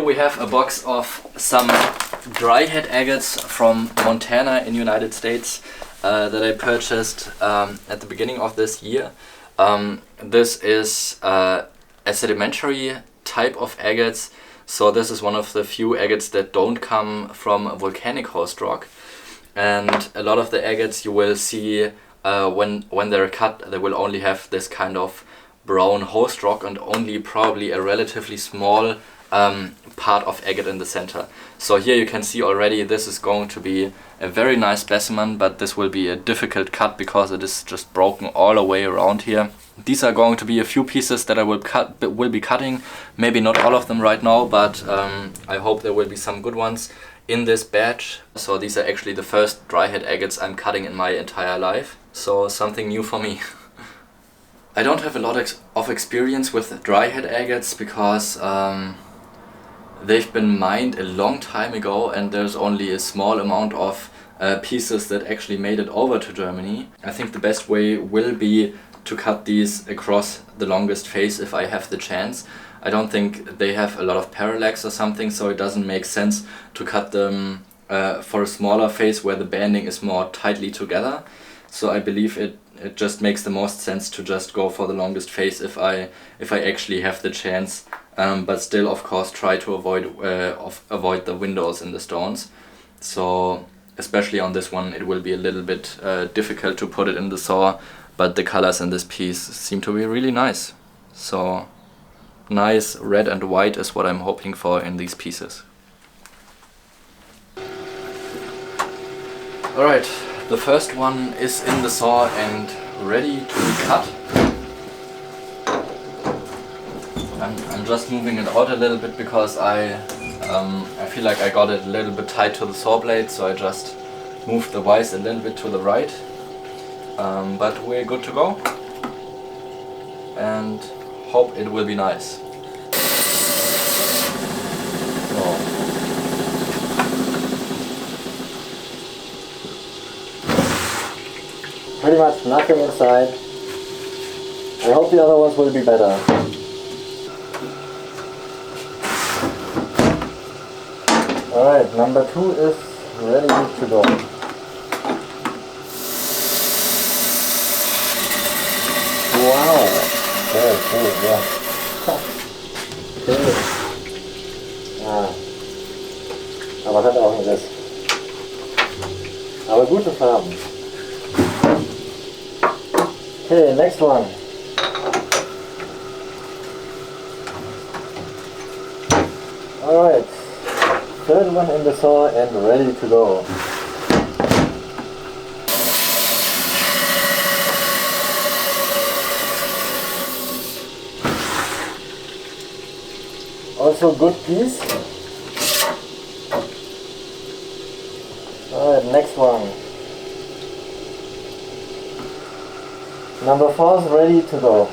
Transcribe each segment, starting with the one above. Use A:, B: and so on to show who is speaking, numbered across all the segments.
A: we have a box of some Dryhead Agates from Montana in United States that I purchased at the beginning of this year. This is a sedimentary type of agates, so this is one of the few agates that don't come from volcanic host rock. And a lot of the agates you will see when they're cut, they will only have this kind of brown host rock and only probably a relatively small part of agate in the center. So here you can see already this is going to be a very nice specimen, but this will be a difficult cut because it is just broken all the way around here. These are going to be a few pieces that I will be cutting, maybe not all of them right now, but I hope there will be some good ones in this batch. So these are actually the first Dryhead agates I'm cutting in my entire life, so something new for me. I don't have a lot of experience with Dryhead agates because they've been mined a long time ago and there's only a small amount of pieces that actually made it over to Germany. I think the best way will be to cut these across the longest face if I have the chance. I don't think they have a lot of parallax or something, so it doesn't make sense to cut them for a smaller face where the banding is more tightly together. So I believe it just makes the most sense to just go for the longest face if I actually have the chance, but still of course try to avoid the windows in the stones. So especially on this one it will be a little bit difficult to put it in the saw, but the colors in this piece seem to be really nice. So nice red and white is what I'm hoping for in these pieces. Alright, the first one is in the saw and ready to be cut. I'm just moving it out a little bit because I feel like I got it a little bit tight to the saw blade, so I just moved the vise a little bit to the right. But we're good to go and hope it will be nice.
B: Pretty much nothing inside. I hope the other ones will be better. Alright, number 2 is ready to go. Wow! Very cool, yeah. Okay. Aber hat auch einen Riss. Aber gute Farben. Okay, next one. Alright, third one in the saw and ready to go. Also good piece. Alright, next one. Number 4 is ready to go.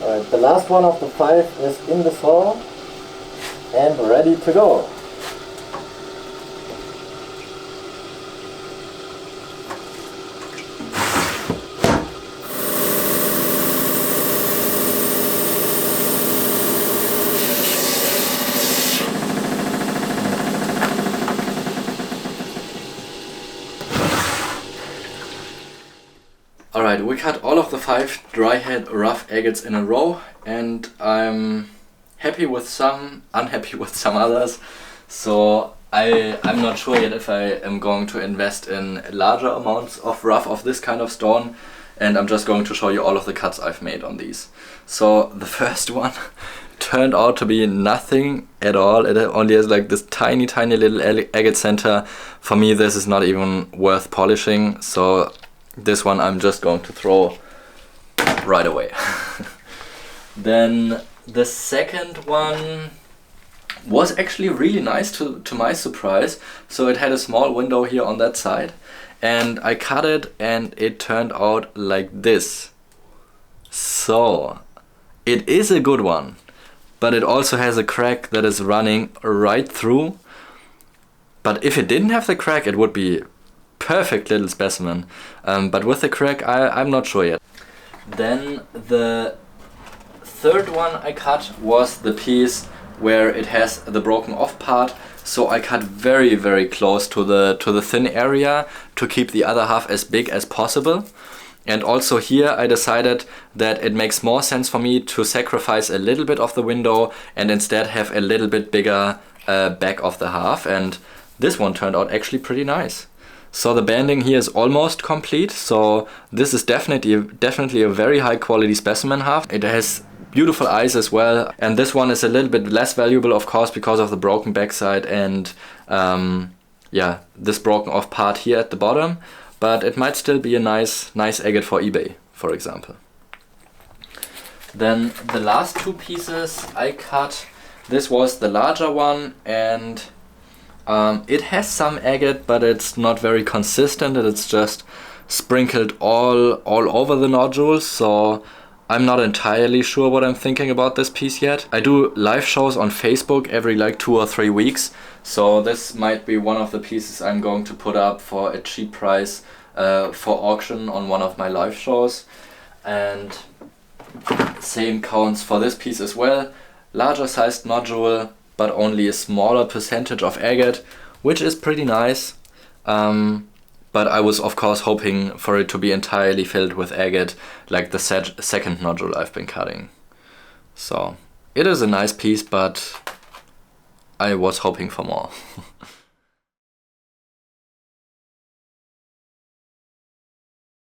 B: Alright, the last one of the 5 is in the saw and ready to go.
A: Alright, we cut all of the 5 Dryhead rough agates in a row and I'm happy with some, unhappy with some others. So I'm not sure yet if I am going to invest in larger amounts of rough of this kind of stone, and I'm just going to show you all of the cuts I've made on these. So the first one turned out to be nothing at all. It only has like this tiny little agate center. For me this is not even worth polishing, so this one I'm just going to throw right away. Then the second one was actually really nice to my surprise. So it had a small window here on that side and I cut it and it turned out like this. So it is a good one, but it also has a crack that is running right through. But if it didn't have the crack, it would be perfect little specimen. But with the crack, I'm not sure yet. Then the third one I cut was the piece where it has the broken off part. So I cut very, very close to the thin area to keep the other half as big as possible. And also here I decided that it makes more sense for me to sacrifice a little bit of the window and instead have a little bit bigger back of the half. And this one turned out actually pretty nice. So the banding here is almost complete. So this is definitely a very high quality specimen half. It has beautiful eyes as well, and this one is a little bit less valuable, of course, because of the broken backside and yeah, this broken off part here at the bottom, but it might still be a nice agate for eBay, for example. Then the last two pieces I cut, this was the larger one, and it has some agate, but it's not very consistent, and it's just sprinkled all over the nodules, so I'm not entirely sure what I'm thinking about this piece yet. I do live shows on Facebook every like 2 or 3 weeks, so this might be one of the pieces I'm going to put up for a cheap price for auction on one of my live shows. And same counts for this piece as well. Larger sized nodule, but only a smaller percentage of agate, which is pretty nice. But I was of course hoping for it to be entirely filled with agate, like the second nodule I've been cutting. So it is a nice piece, but I was hoping for more.